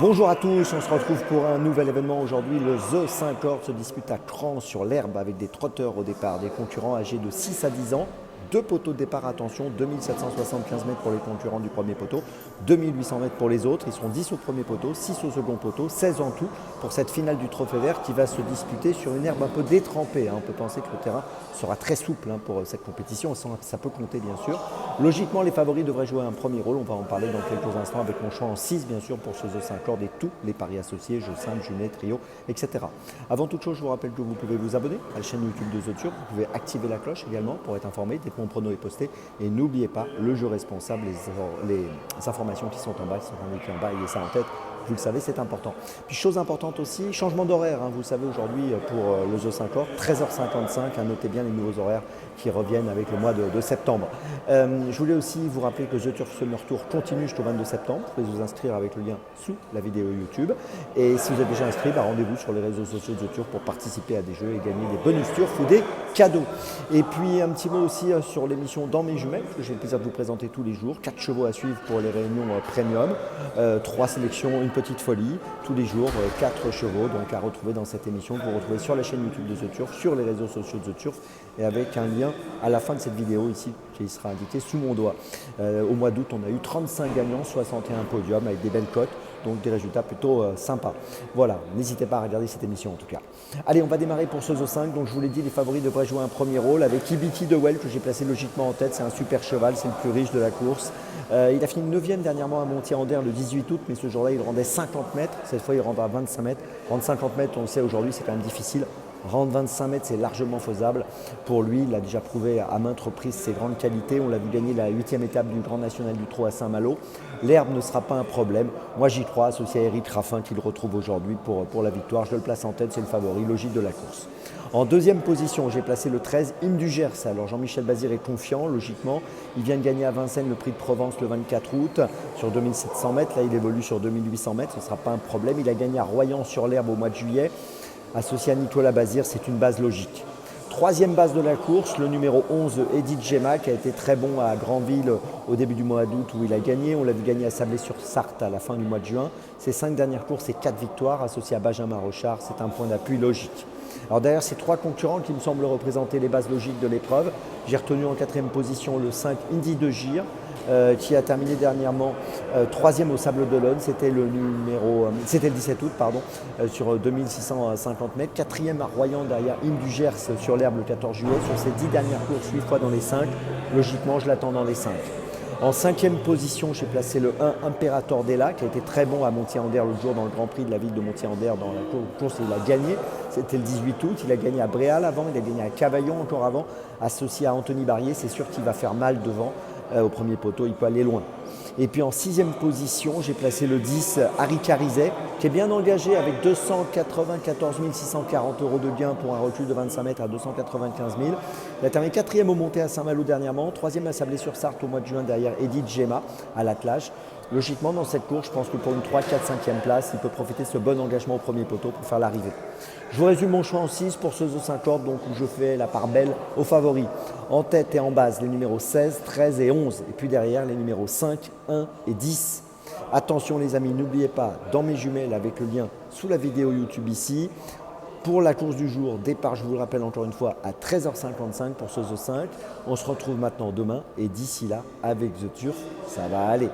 Bonjour à tous, on se retrouve pour un nouvel événement aujourd'hui. Le The 5 Or se dispute à Cran sur l'herbe avec des trotteurs au départ, des concurrents âgés de 6 à 10 ans. Deux poteaux de départ, attention, 2775 mètres pour les concurrents du premier poteau, 2800 mètres pour les autres. Ils seront 10 au premier poteau, 6 au second poteau, 16 en tout pour cette finale du Trophée Vert qui va se disputer sur une herbe un peu détrempée. On peut penser que le terrain sera très souple pour cette compétition, ça peut compter bien sûr. Logiquement, les favoris devraient jouer un premier rôle, on va en parler dans quelques instants avec mon choix en 6 bien sûr pour ce The 5 Or et tous les paris associés, jeux simples, jumelés, trio, etc. Avant toute chose, je vous rappelle que vous pouvez vous abonner à la chaîne YouTube de The Turf, vous pouvez activer la cloche également pour être informé dès que mon prono est posté et n'oubliez pas le jeu responsable, les informations qui sont en bas, qui sont indiquées en bas, ayez ça en tête. Vous le savez, c'est important. Puis chose importante aussi, changement d'horaire. Vous le savez aujourd'hui pour le The 5 Or, 13h55. Notez bien les nouveaux horaires qui reviennent avec le mois de septembre. Je voulais aussi vous rappeler que The Turf Summer Tour continue jusqu'au 22 septembre. Vous pouvez vous inscrire avec le lien sous la vidéo YouTube. Et si vous êtes déjà inscrit, rendez-vous sur les réseaux sociaux de The Turf pour participer à des jeux et gagner des bonus Turf ou des cadeaux. Et puis un petit mot aussi sur l'émission Dans mes jumelles, que j'ai le plaisir de vous présenter tous les jours. 4 chevaux à suivre pour les réunions premium. 3 sélections, une petite folie, tous les jours, 4 chevaux donc à retrouver dans cette émission que vous retrouvez sur la chaîne YouTube de The Turf, sur les réseaux sociaux de The Turf et avec un lien à la fin de cette vidéo ici qui sera indiqué sous mon doigt. Au mois d'août, on a eu 35 gagnants, 61 podiums avec des belles cotes, donc des résultats plutôt sympas. Voilà, n'hésitez pas à regarder cette émission en tout cas. Allez, on va démarrer pour ce The 5, donc je vous l'ai dit, les favoris devraient jouer un premier rôle avec Ibiti de Well que j'ai placé logiquement en tête, c'est un super cheval, c'est le plus riche de la course. Il a fini 9e dernièrement à Montier-en-Der le 18 août, mais ce jour-là il rendait 50 mètres, cette fois il rendra 25 mètres. Rendre 50 mètres, on le sait aujourd'hui, c'est quand même difficile. Rendre 25 mètres, c'est largement faisable. Pour lui, il a déjà prouvé à maintes reprises ses grandes qualités. On l'a vu gagner la 8e étape du Grand National du Trot à Saint-Malo. L'herbe ne sera pas un problème. Moi, j'y crois, associé à Eric Raffin, qu'il retrouve aujourd'hui pour la victoire. Je le place en tête, c'est le favori, logique de la course. En deuxième position, j'ai placé le 13, Im du Gers. Alors Jean-Michel Bazir est confiant, logiquement. Il vient de gagner à Vincennes le prix de Provence le 24 août sur 2700 mètres. Là, il évolue sur 2800 mètres, ce ne sera pas un problème. Il a gagné à Royan sur l'herbe au mois de juillet. Associé à Nicolas Bazir, c'est une base logique. Troisième base de la course, le numéro 11, Edith Gemma, qui a été très bon à Granville au début du mois d'août où il a gagné. On l'a vu gagner à Sablé-sur-Sarthe à la fin du mois de juin. Ses 5 dernières courses et 4 victoires, associé à Benjamin Rochard, c'est un point d'appui logique. Alors derrière ces 3 concurrents qui me semblent représenter les bases logiques de l'épreuve, j'ai retenu en 4e position le 5, Indy de Gire, qui a terminé dernièrement 3e au Sable d'Olonne, c'était le 17 août sur 2650 mètres, 4e à Royan derrière Im du Gers sur l'herbe le 14 juillet, sur ses 10 dernières courses 8 fois dans les 5, logiquement je l'attends dans les 5. En 5e position, j'ai placé le 1 Imperator Della qui a été très bon à Montier-en-Der l'autre jour dans le Grand Prix de la ville de Montier-en-Der dans la course il a gagné. C'était le 18 août, il a gagné à Bréal avant, il a gagné à Cavaillon encore avant, associé à Anthony Barrier, c'est sûr qu'il va faire mal devant au premier poteau, il peut aller loin. Et puis en 6e position, j'ai placé le 10 Harry Carizet qui est bien engagé avec 294 640 € de gain pour un recul de 25 mètres à 295 000. Il a terminé 4e au monté à Saint-Malo dernièrement, 3e à Sablé-sur-Sarthe au mois de juin derrière Edith Gemma à l'attelage. Logiquement, dans cette course, je pense que pour une 3, 4, 5e place, il peut profiter de ce bon engagement au premier poteau pour faire l'arrivée. Je vous résume mon choix en 6 pour ce The 5 Or, donc où je fais la part belle aux favoris. En tête et en base, les numéros 16, 13 et 11. Et puis derrière, les numéros 5, 1 et 10. Attention les amis, n'oubliez pas, dans mes jumelles avec le lien sous la vidéo YouTube ici. Pour la course du jour, départ, je vous le rappelle encore une fois, à 13h55 pour ce The 5. On se retrouve maintenant demain et d'ici là, avec The Turf, ça va aller.